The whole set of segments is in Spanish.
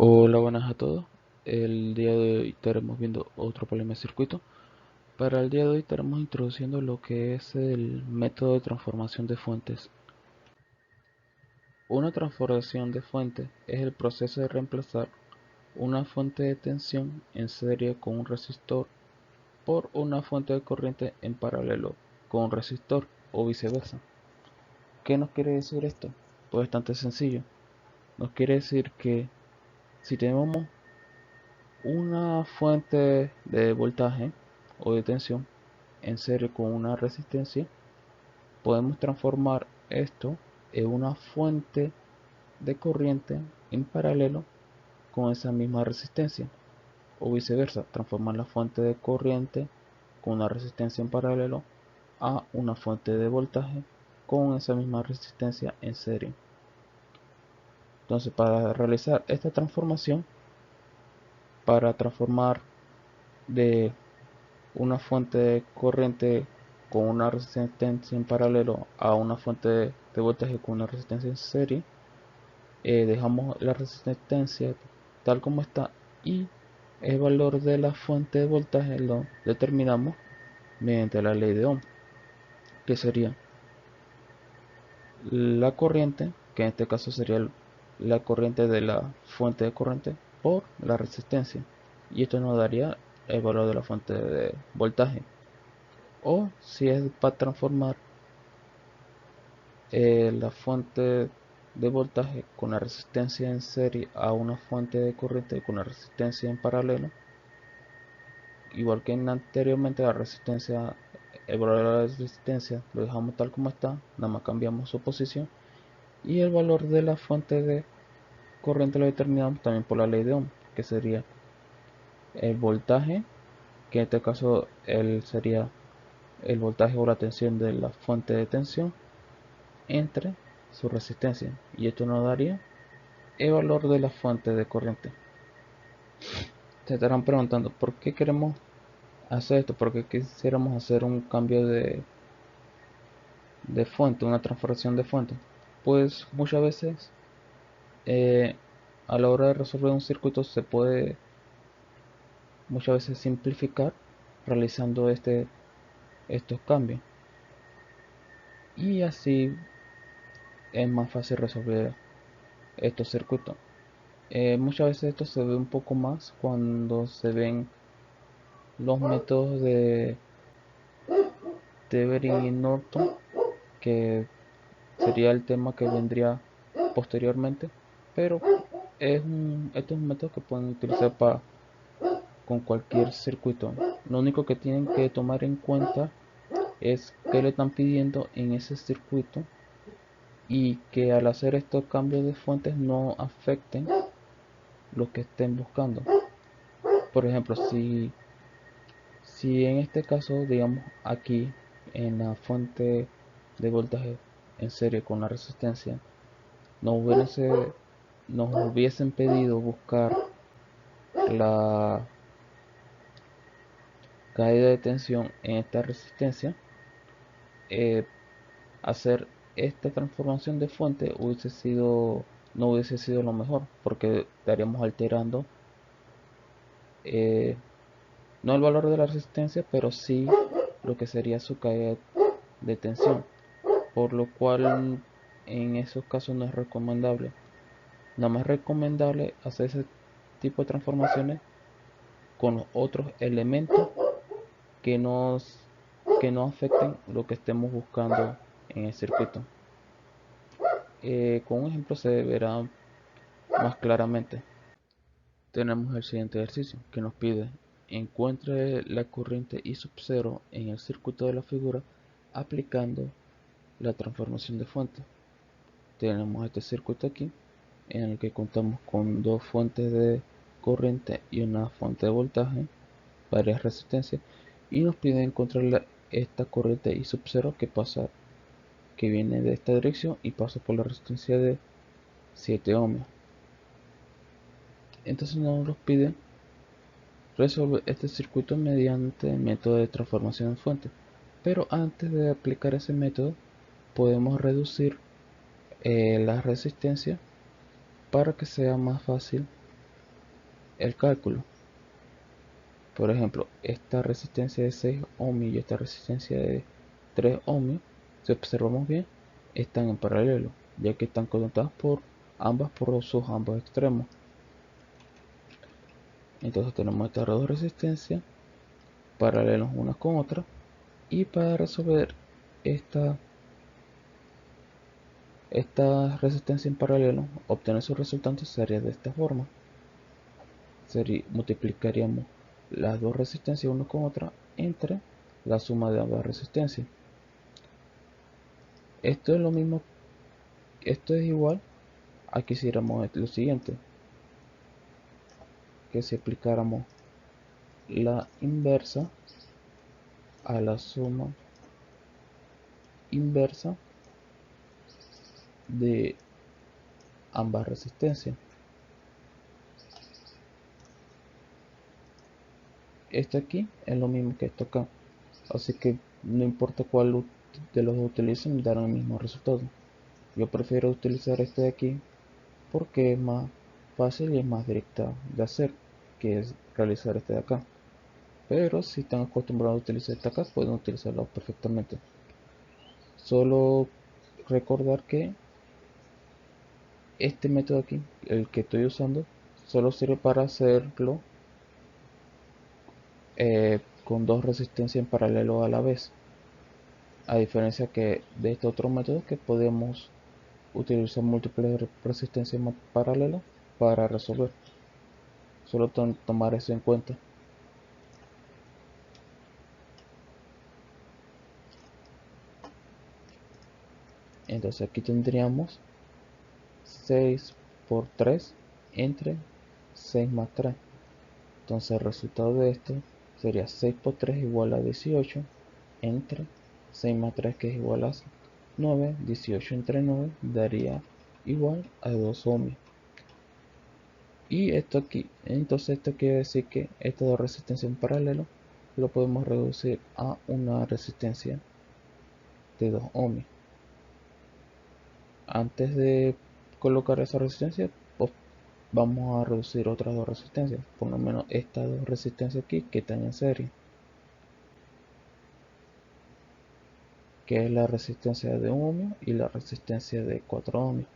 Hola, buenas a todos. El día de hoy estaremos viendo otro problema de circuito. Para el día de hoy estaremos introduciendo lo que es el método de transformación de fuentes. Una transformación de fuente es el proceso de reemplazar una fuente de tensión en serie con un resistor por una fuente de corriente en paralelo con un resistor o viceversa. ¿Qué nos quiere decir esto? Pues bastante sencillo. Nos quiere decir que si tenemos una fuente de voltaje o de tensión en serie con una resistencia, podemos transformar esto en una fuente de corriente en paralelo con esa misma resistencia, o viceversa, transformar la fuente de corriente con una resistencia en paralelo a una fuente de voltaje con esa misma resistencia en serie. Entonces, para realizar esta transformación, para transformar de una fuente de corriente con una resistencia en paralelo a una fuente de voltaje con una resistencia en serie, dejamos la resistencia tal como está y el valor de la fuente de voltaje lo determinamos mediante la ley de Ohm, que sería la corriente, que en este caso sería la corriente de la fuente de corriente por la resistencia, y esto nos daría el valor de la fuente de voltaje. O si es para transformar la fuente de voltaje con la resistencia en serie a una fuente de corriente con la resistencia en paralelo, igual que anteriormente la resistencia, el valor de la resistencia lo dejamos tal como está, nada más cambiamos su posición, y el valor de la fuente de corriente lo determinamos también por la ley de Ohm, que sería el voltaje, que en este caso sería el voltaje o la tensión de la fuente de tensión entre su resistencia, y esto nos daría el valor de la fuente de corriente. Se estarán preguntando por qué queremos hacer esto, por qué quisiéramos hacer un cambio de fuente, una transformación de fuente. Pues muchas veces eh, a la hora de resolver un circuito se puede muchas veces simplificar realizando estos cambios, y así es más fácil resolver estos circuitos. Muchas veces esto se ve un poco más cuando se ven los métodos de Tevering y Norton, que sería el tema que vendría posteriormente, pero este es un método que pueden utilizar con cualquier circuito. Lo único que tienen que tomar en cuenta es que le están pidiendo en ese circuito, y que al hacer estos cambios de fuentes no afecten lo que estén buscando. Por ejemplo, si en este caso, digamos aquí en la fuente de voltaje en serie con la resistencia, nos hubiesen pedido buscar la caída de tensión en esta resistencia, eh, hacer esta transformación de fuente no hubiese sido lo mejor, porque estaríamos alterando eh, no el valor de la resistencia, pero sí lo que sería su caída de tensión, por lo cual en esos casos no es recomendable. Nada más recomendable hacer ese tipo de transformaciones con los otros elementos que nos que no afecten lo que estemos buscando en el circuito. Con un ejemplo se verá más claramente. Tenemos el siguiente ejercicio que nos pide: encuentre la corriente I sub 0 en el circuito de la figura aplicando la transformación de fuente. Tenemos este circuito aquí en el que contamos con dos fuentes de corriente y una fuente de voltaje, varias resistencias, y nos pide encontrar esta corriente I sub 0 que viene de esta dirección y pasa por la resistencia de 7 ohms. Entonces nos pide resolver este circuito mediante el método de transformación en fuente. Pero antes de aplicar ese método, podemos reducir la resistencia para que sea más fácil el cálculo. Por ejemplo, esta resistencia de 6 ohms y esta resistencia de 3 ohms, si observamos bien, están en paralelo, ya que están conectadas por sus ambos extremos. Entonces tenemos estas dos resistencias paralelas unas con otras, y para resolver esta resistencia en paralelo, obtener sus resultantes sería de esta forma. Multiplicaríamos las dos resistencias una con otra entre la suma de ambas resistencias. Esto es lo mismo, esto es igual a que hiciéramos lo siguiente, que si aplicáramos la inversa a la suma inversa de ambas resistencias. Esto aquí es lo mismo que esto acá, así que no importa cuál de los dos utilicen, darán el mismo resultado. Yo prefiero utilizar este de aquí porque es más fácil y es más directa de hacer, que es realizar este de acá. Pero si están acostumbrados a utilizar este acá, pueden utilizarlo perfectamente. Solo recordar que este método aquí, el que estoy usando, solo sirve para hacerlo con dos resistencias en paralelo a la vez, a diferencia que de este otro método que podemos utilizar múltiples resistencias paralelas para resolver. Solo tomar eso en cuenta. Entonces aquí tendríamos 6 por 3 entre 6 más 3. Entonces el resultado de esto sería 6 por 3 igual a 18 entre 6 más 3, que es igual a 9. 18 entre 9 daría igual a 2 ohms. Y esto aquí, entonces esto quiere decir que estas dos resistencias en paralelo lo podemos reducir a una resistencia de 2 ohms. Antes de colocar esa resistencia, pues vamos a reducir otras dos resistencias, por lo menos estas dos resistencias aquí que están en serie, que es la resistencia de 1 ohm y la resistencia de 4 ohms.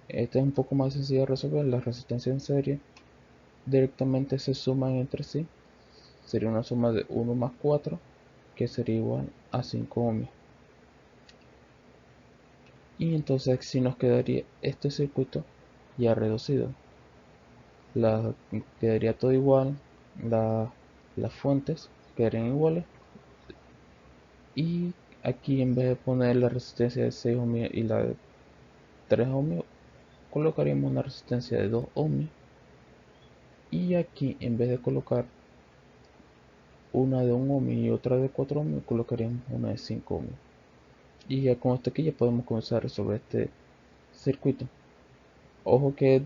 Este es un poco más sencillo de resolver. Las resistencias en serie directamente se suman entre sí, sería una suma de 1 más 4, que sería igual a 5 ohms. Y entonces si nos quedaría este circuito ya reducido, quedaría todo igual, las fuentes quedarían iguales, y aquí en vez de poner la resistencia de 6 ohms y la de 3 ohms, colocaríamos una resistencia de 2 ohms, y aquí en vez de colocar una de 1 ohm y otra de 4 ohms, colocaríamos una de 5 ohms. Y ya con esto aquí ya podemos comenzar a resolver este circuito. Ojo que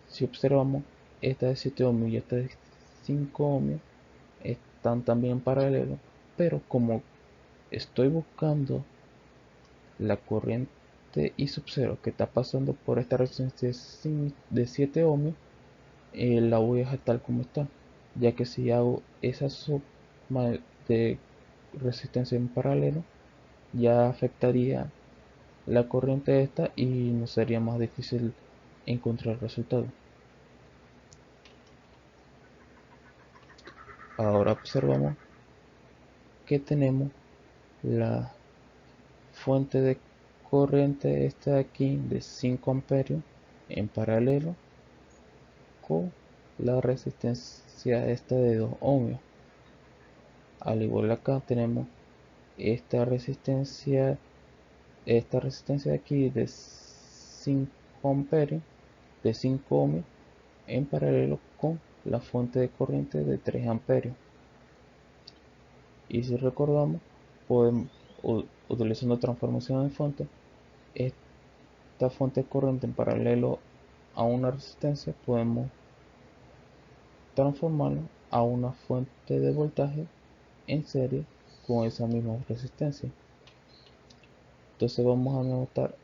si observamos, esta de 7 ohms y esta de 5 ohms están también en paralelo, pero como estoy buscando la corriente I sub 0 que está pasando por esta resistencia de 7 ohms, la voy a dejar tal como está, ya que si hago esa suma de resistencia en paralelo, ya afectaría la corriente esta y nos sería más difícil encontrar el resultado. Ahora observamos que tenemos la fuente de corriente esta de aquí de 5 amperios en paralelo con la resistencia esta de 2 ohms. Al igual acá tenemos esta resistencia de aquí de 5 amperios, de 5 ohms, en paralelo con la fuente de corriente de 3 amperios. Y si recordamos, podemos, utilizando transformación de fuente, esta fuente de corriente en paralelo a una resistencia, podemos transformarlo a una fuente de voltaje en serie con esa misma resistencia. Entonces vamos a anotar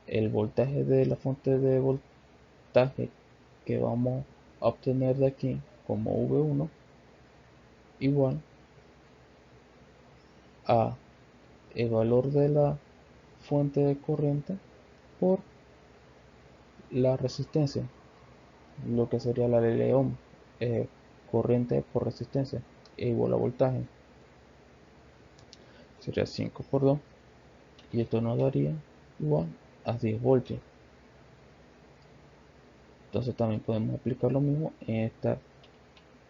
el voltaje de la fuente de voltaje que vamos a obtener de aquí como V1 igual a el valor de la fuente de corriente por la resistencia, lo que sería la ley de Ohm, corriente por resistencia, e igual a voltaje, sería 5 por 2, y esto nos daría igual a 10 voltios. Entonces también podemos aplicar lo mismo en esta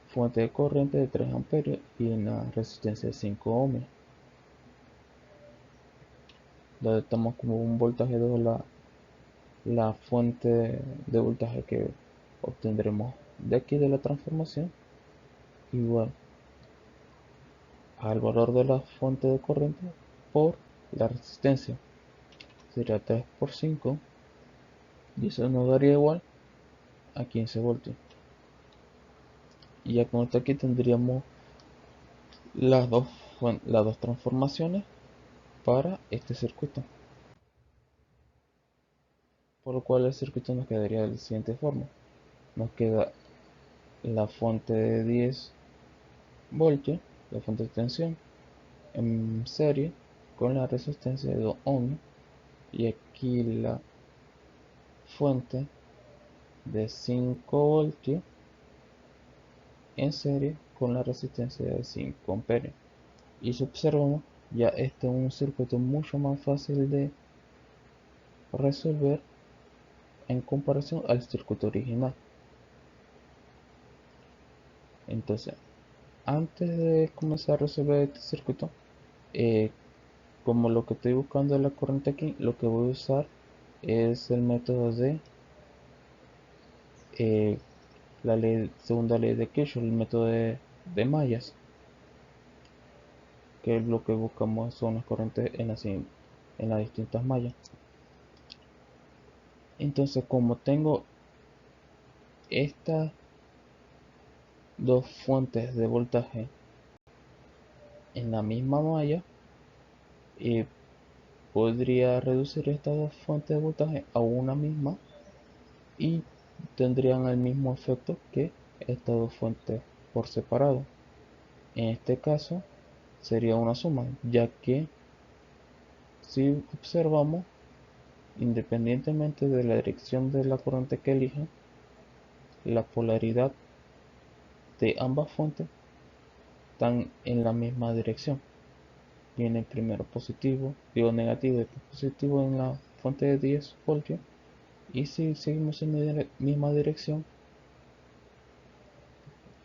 fuente de corriente de 3 amperios y en la resistencia de 5 ohms, donde estamos como un voltaje de la fuente de voltaje que obtendremos de aquí de la transformación igual al valor de la fuente de corriente por la resistencia, sería 3 por 5 y eso nos daría igual a 15 voltios. Y ya con esto aquí tendríamos las dos transformaciones para este circuito, por lo cual el circuito nos quedaría de la siguiente forma: nos queda la fuente de 10 voltios, la fuente de tensión en serie con la resistencia de 2 ohms, y aquí la fuente de 5 voltios en serie con la resistencia de 5 amperios. Y si observamos, ya este es un circuito mucho más fácil de resolver en comparación al circuito original. Entonces, antes de comenzar a resolver este circuito, como lo que estoy buscando es la corriente aquí, lo que voy a usar es el método de eh, la segunda ley de Kirchhoff, el método de mallas, que es lo que buscamos son las corrientes en las distintas mallas. Entonces, como tengo estas dos fuentes de voltaje en la misma malla, podría reducir estas dos fuentes de voltaje a una misma y tendrían el mismo efecto que estas dos fuentes por separado. En este caso sería una suma, ya que si observamos, independientemente de la dirección de la corriente que elija, la polaridad de ambas fuentes están en la misma dirección. Viene primero positivo, digo negativo y positivo en la fuente de 10 voltios, y si seguimos en la misma dirección,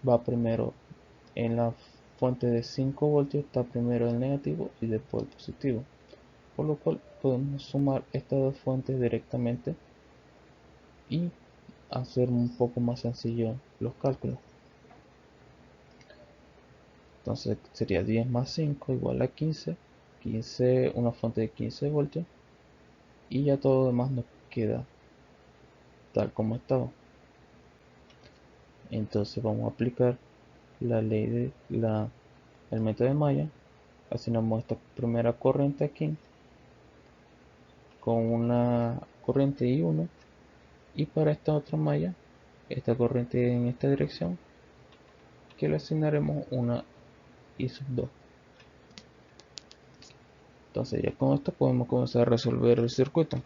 va primero en la fuente de 5 voltios, está primero el negativo y después el positivo, por lo cual podemos sumar estas dos fuentes directamente y hacer un poco más sencillo los cálculos. Entonces sería 10 más 5 igual a 15, una fuente de 15 voltios, y ya todo lo demás nos queda tal como estaba. Entonces vamos a aplicar la ley de el método de malla. Asignamos esta primera corriente aquí con una corriente I1, y para esta otra malla, esta corriente en esta dirección, que le asignaremos una I2. Entonces ya con esto podemos comenzar a resolver el circuito.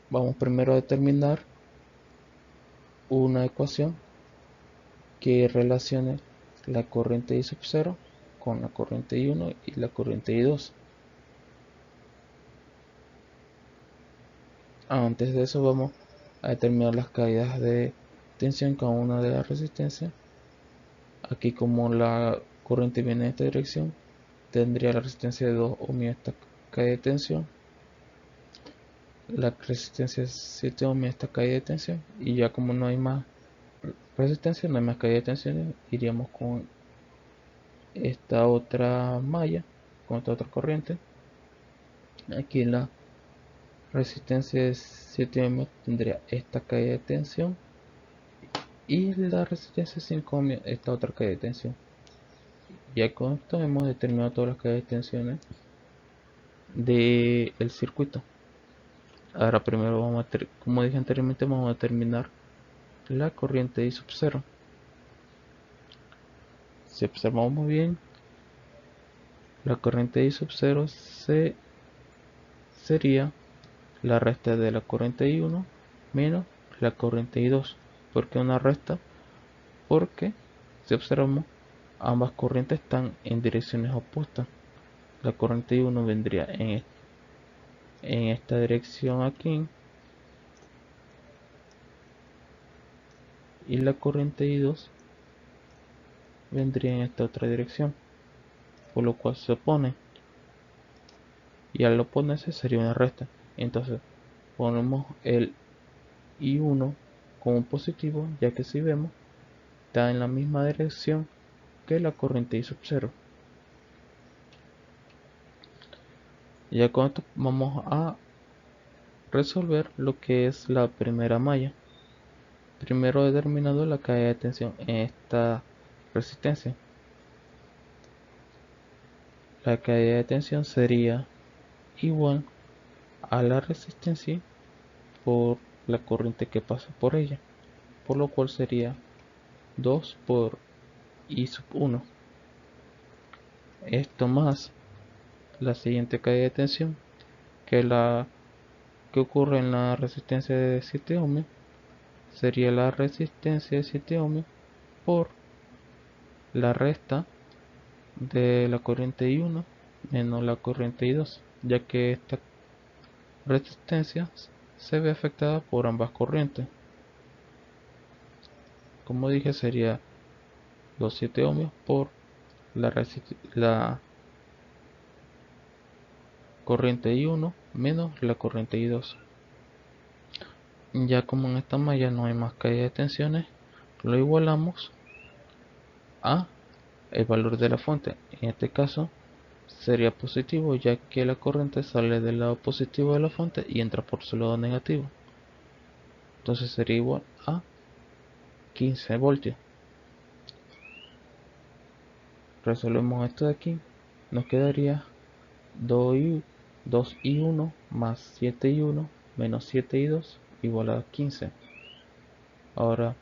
Vamos primero a determinar una ecuación que relacione la corriente I0 con la corriente I1 y la corriente I2. Antes de eso vamos a determinar las caídas de tensión cada una de las resistencias. Aquí, como la corriente viene en esta dirección, tendría la resistencia de 2 ohms esta caída de tensión, la resistencia de 7 ohms esta caída de tensión, y ya como no hay más resistencia, no hay más caída de tensión, iríamos con esta otra malla, con esta otra corriente. Aquí la resistencia de 7 ohms tendría esta caída de tensión, y la resistencia de 5 ohms esta otra caída de tensión. Ya con esto hemos determinado todas las caídas de tensiones del circuito. Ahora primero vamos como dije anteriormente, vamos a determinar la corriente I sub 0. Si observamos bien, la corriente I sub 0 sería la resta de la corriente I1 menos la corriente I2. ¿Por qué una resta? Porque si observamos, ambas corrientes están en direcciones opuestas. La corriente I1 vendría en esta dirección aquí, y la corriente I2 vendría en esta otra dirección, por lo cual se opone, y al oponerse sería una resta. Entonces ponemos el I1 como positivo, ya que si vemos está en la misma dirección que la corriente I sub 0. Ya con esto vamos a resolver lo que es la primera malla. Primero he determinado la caída de tensión en esta resistencia. La caída de tensión sería igual a la resistencia por la corriente que pasa por ella, por lo cual sería 2 por I sub 1. Esto más la siguiente caída de tensión, que la que ocurre en la resistencia de 7 ohms, sería la resistencia de 7 ohms por la resta de la corriente I1 menos la corriente I2, ya que esta resistencia se ve afectada por ambas corrientes. Como dije, sería los 7 ohms por la corriente I1 menos la corriente I2. Ya como en esta malla no hay más caída de tensiones, lo igualamos a el valor de la fuente. En este caso sería positivo, ya que la corriente sale del lado positivo de la fuente y entra por su lado negativo. Entonces sería igual a 15 voltios. Resolvemos esto de aquí, nos quedaría 2i1 más 7i1 menos 7i2 igual a 15. Ahora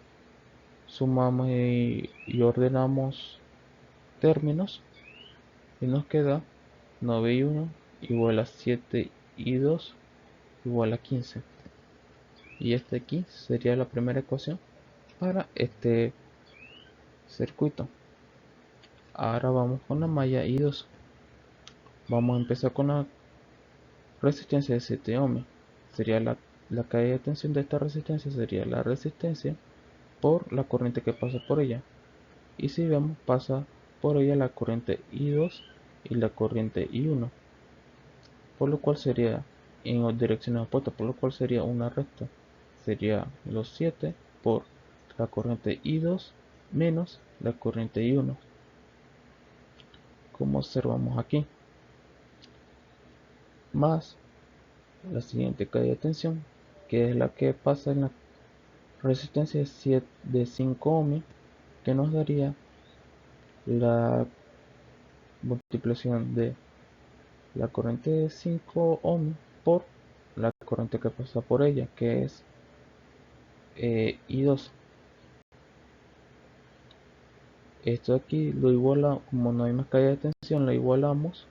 sumamos y ordenamos términos y nos queda 9i1 igual a 7i2 igual a 15. Y este aquí sería la primera ecuación para este circuito. Ahora vamos con la malla I2. Vamos a empezar con la resistencia de 7 ohms. Sería la caída de tensión de esta resistencia sería la resistencia por la corriente que pasa por ella. Y si vemos, pasa por ella la corriente I2 y la corriente I1, por lo cual sería en direcciones opuestas, por lo cual sería una recta. Sería los 7 por la corriente I2 menos la corriente I1, como observamos aquí, más la siguiente caída de tensión, que es la que pasa en la resistencia de 5 ohms, que nos daría la multiplicación de la corriente de 5 ohms por la corriente que pasa por ella, que es I2. Esto aquí lo iguala, como no hay más caída de tensión, lo igualamos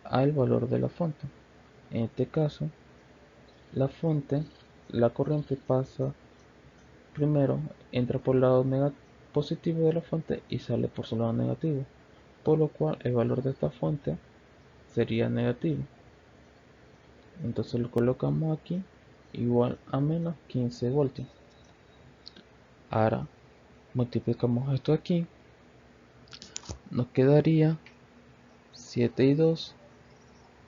al valor de la fuente. En este caso, la fuente, la corriente pasa primero, entra por el lado positivo de la fuente y sale por su lado negativo, por lo cual el valor de esta fuente sería negativo. Entonces lo colocamos aquí igual a menos 15 voltios. Ahora multiplicamos esto aquí, nos quedaría 7i2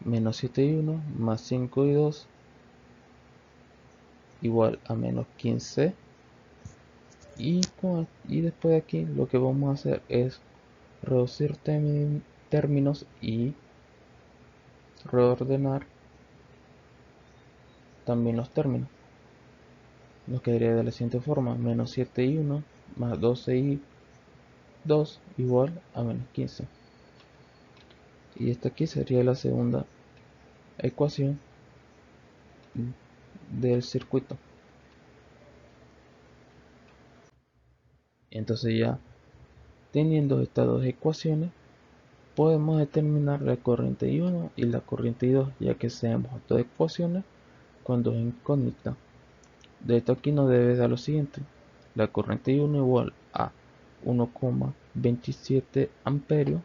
menos 7i1 más 5i2 igual a menos 15. Y después de aquí lo que vamos a hacer es reducir términos y reordenar también los términos. Nos quedaría de la siguiente forma: menos 7i1 más 12i2 igual a menos 15. Y esta aquí sería la segunda ecuación del circuito. Entonces ya teniendo estas dos ecuaciones podemos determinar la corriente I1 y la corriente I2, ya que sabemos dos ecuaciones con dos incógnitas. De esto aquí nos debe dar lo siguiente: la corriente I1 igual a 1,27 amperios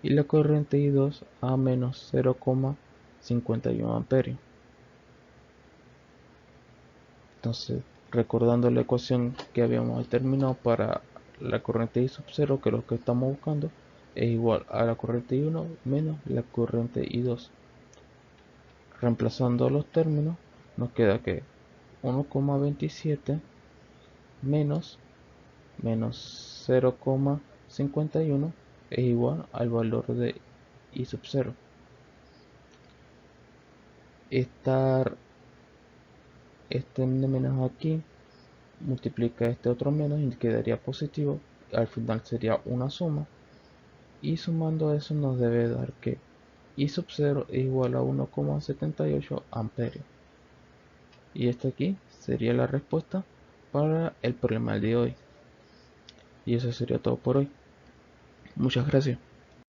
y la corriente I2 a menos 0,51 amperios. Entonces, recordando la ecuación que habíamos determinado para la corriente I sub 0, que es lo que estamos buscando, es igual a la corriente I1 menos la corriente I2. Reemplazando los términos, nos queda que 1,27 menos 0,51 es igual al valor de I sub 0. Este menos aquí multiplica este otro menos y quedaría positivo. Al final sería una suma. Y sumando eso nos debe dar que I sub 0 es igual a 1,78 amperios. Y esta aquí sería la respuesta para el problema del día de hoy. Y eso sería todo por hoy. Muchas gracias.